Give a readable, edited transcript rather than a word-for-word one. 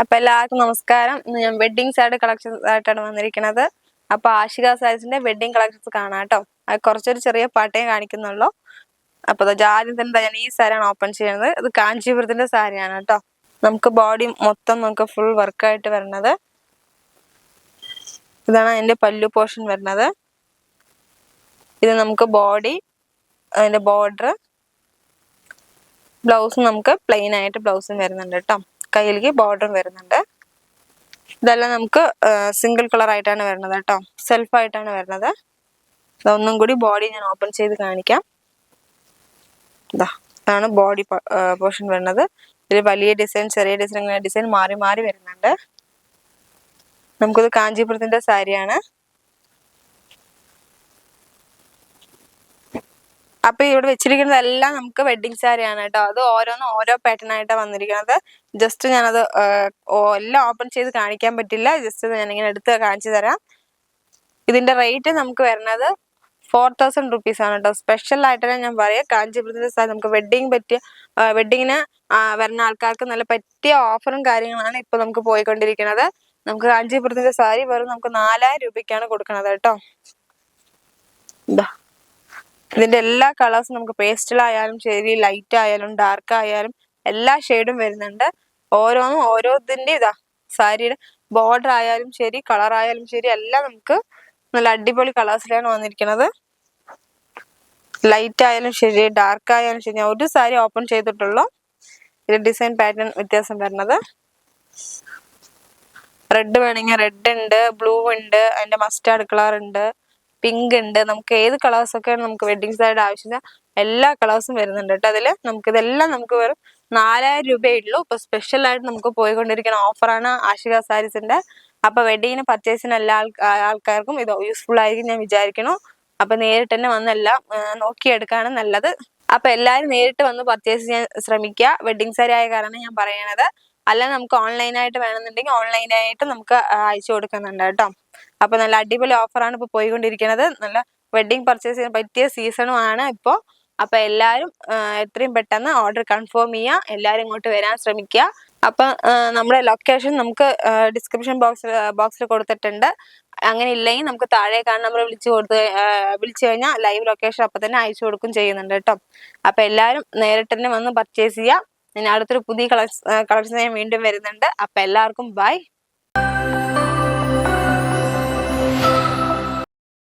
അപ്പൊ എല്ലാവർക്കും നമസ്കാരം. ഞാൻ വെഡിങ് സാരി കളക്ഷൻസ് ആയിട്ടാണ് വന്നിരിക്കുന്നത്. അപ്പൊ ആഷിക സാരീസിന്റെ വെഡിങ് കളക്ഷൻസ് കാണാം കേട്ടോ. അത് കുറച്ചൊരു ചെറിയ പാട്ടേ കാണിക്കുന്നുള്ളൂ. അപ്പൊ ആദ്യം തന്നെ ഞാൻ ഈ സാരിയാണ് ഓപ്പൺ ചെയ്യുന്നത്. ഇത് കാഞ്ചീപുരത്തിന്റെ സാരിയാണ് കേട്ടോ. നമുക്ക് ബോഡി മൊത്തം നമുക്ക് ഫുൾ വർക്കായിട്ട് വരുന്നത്. ഇതാണ് അതിന്റെ പല്ലു പോർഷൻ വരുന്നത്. ഇത് നമുക്ക് ബോഡി, അതിന്റെ ബോർഡർ, ബ്ലൗസ് നമുക്ക് പ്ലെയിൻ ആയിട്ട് ബ്ലൗസും വരുന്നുണ്ട് കേട്ടോ. കയ്യിലേക്ക് ബോർഡറും വരുന്നുണ്ട്. ഇതെല്ലാം നമുക്ക് സിംഗിൾ കളർ ആയിട്ടാണ് വരുന്നത് കേട്ടോ. സെൽഫ് ആയിട്ടാണ് വരുന്നത്. ഇതൊന്നും കൂടി ബോഡി ഞാൻ ഓപ്പൺ ചെയ്ത് കാണിക്കാം. ഇതാണ് ബോഡി പോർഷൻ വരുന്നത്. ഇതിൽ വലിയ ഡിസൈൻ, ചെറിയ ഡിസൈൻ, ഇങ്ങനെ ഡിസൈൻ മാറി മാറി വരുന്നുണ്ട്. നമുക്കിത് കാഞ്ചീപുരത്തിന്റെ സാരിയാണ്. അപ്പൊ ഇവിടെ വെച്ചിരിക്കുന്നതെല്ലാം നമുക്ക് വെഡിങ് സാരിയാണ് കേട്ടോ. അത് ഓരോന്നും ഓരോ പാറ്റേൺ ആയിട്ടാണ് വന്നിരിക്കുന്നത്. ജസ്റ്റ് ഞാനത് എല്ലാം ഓപ്പൺ ചെയ്ത് കാണിക്കാൻ പറ്റില്ല. ജസ്റ്റ് ഞാനിങ്ങനെ എടുത്ത് കാണിച്ചു തരാം. ഇതിന്റെ റേറ്റ് നമുക്ക് വരുന്നത് 4000 rupees ആണ് കേട്ടോ. സ്പെഷ്യൽ ആയിട്ടാണ് ഞാൻ പറയാം. കാഞ്ചീപുരത്തിന്റെ സാരി നമുക്ക് വെഡിങ്ങിന് വരുന്ന ആൾക്കാർക്ക് നല്ല പറ്റിയ ഓഫറും കാര്യങ്ങളാണ് ഇപ്പൊ നമുക്ക് പോയിക്കൊണ്ടിരിക്കുന്നത്. നമുക്ക് കാഞ്ചീപുരത്തിന്റെ സാരി വെറും നമുക്ക് 4000 രൂപയ്ക്കാണ് കൊടുക്കുന്നത് കേട്ടോ. ഇതിന്റെ എല്ലാ കളേഴ്സും നമുക്ക് പേസ്റ്റൽ ആയാലും ശരി, ലൈറ്റ് ആയാലും ഡാർക്ക് ആയാലും എല്ലാ ഷെയ്ഡും വരുന്നുണ്ട്. ഓരോന്നും ഓരോതിന്റെ സാരിയുടെ ബോർഡർ ആയാലും ശരി, കളർ ആയാലും ശരി, എല്ലാം നമുക്ക് നല്ല അടിപൊളി കളേഴ്സിലാണ് വന്നിരിക്കുന്നത്. ലൈറ്റ് ആയാലും ശരി, ഡാർക്ക് ആയാലും ശരി. ഞാൻ ഒരു സാരി ഓപ്പൺ ചെയ്തിട്ടുള്ളൂ. ഇത് ഡിസൈൻ പാറ്റേൺ വ്യത്യാസം വരുന്നത്. റെഡ് വേണമെങ്കിൽ റെഡ് ഉണ്ട്, ബ്ലൂ ഉണ്ട്, അതിന്റെ മസ്റ്റാർഡ് കളർ ഉണ്ട്, പിങ്ക് ഉണ്ട്. നമുക്ക് ഏത് കളേഴ്സ് ഒക്കെ നമുക്ക് വെഡിങ് സാരിയുടെ ആവശ്യമില്ല, എല്ലാ കളേഴ്സും വരുന്നുണ്ട് കേട്ടോ. അതില് ഇതെല്ലാം നമുക്ക് വെറും 4000 രൂപയേ ഉള്ളൂ. ഇപ്പൊ സ്പെഷ്യൽ ആയിട്ട് നമുക്ക് പോയിക്കൊണ്ടിരിക്കുന്ന ഓഫറാണ് ആഷിക സാരീസിന്റെ. അപ്പൊ വെഡിങ്ങിന് പർച്ചേസിന് എല്ലാ ആൾക്കാർക്കും ഇത് യൂസ്ഫുൾ ആയിരിക്കും ഞാൻ വിചാരിക്കുന്നു. അപ്പൊ നേരിട്ട് തന്നെ വന്നെല്ലാം നോക്കിയെടുക്കാണ് നല്ലത്. അപ്പൊ എല്ലാവരും നേരിട്ട് വന്ന് പർച്ചേസ് ചെയ്യാൻ ശ്രമിക്കുക. വെഡിങ് സാരി ആയ കാരണം ഞാൻ പറയണത്. അല്ല നമുക്ക് ഓൺലൈനായിട്ട് വേണമെന്നുണ്ടെങ്കിൽ ഓൺലൈനായിട്ട് നമുക്ക് അയച്ചു കൊടുക്കുന്നുണ്ട് കേട്ടോ. അപ്പൊ നല്ല അടിപൊളി ഓഫറാണ് ഇപ്പൊ പോയിക്കൊണ്ടിരിക്കുന്നത്. നല്ല വെഡിങ് പർച്ചേസ് ചെയ്യാൻ പറ്റിയ സീസണും ആണ് ഇപ്പോ. അപ്പൊ എല്ലാവരും എത്രയും പെട്ടെന്ന് ഓർഡർ കൺഫേം ചെയ്യുക. എല്ലാവരും ഇങ്ങോട്ട് വരാൻ ശ്രമിക്കുക. അപ്പൊ നമ്മുടെ ലൊക്കേഷൻ നമുക്ക് ഡിസ്ക്രിപ്ഷൻ ബോക്സിൽ കൊടുത്തിട്ടുണ്ട്. അങ്ങനെ ഇല്ലെങ്കിൽ നമുക്ക് താഴെ കാണുന്ന നമ്പർ വിളിച്ചു കഴിഞ്ഞാൽ ലൈവ് ലൊക്കേഷൻ അപ്പൊ തന്നെ അയച്ചു കൊടുക്കും ചെയ്യുന്നുണ്ട് കേട്ടോ. അപ്പൊ എല്ലാവരും നേരിട്ട് തന്നെ വന്ന് പർച്ചേസ് ചെയ്യാം. ഇനി അടുത്തൊരു പുതിയ കളക്ഷൻ ഞാൻ വീണ്ടും വരുന്നുണ്ട്. അപ്പൊ എല്ലാവർക്കും ബൈ.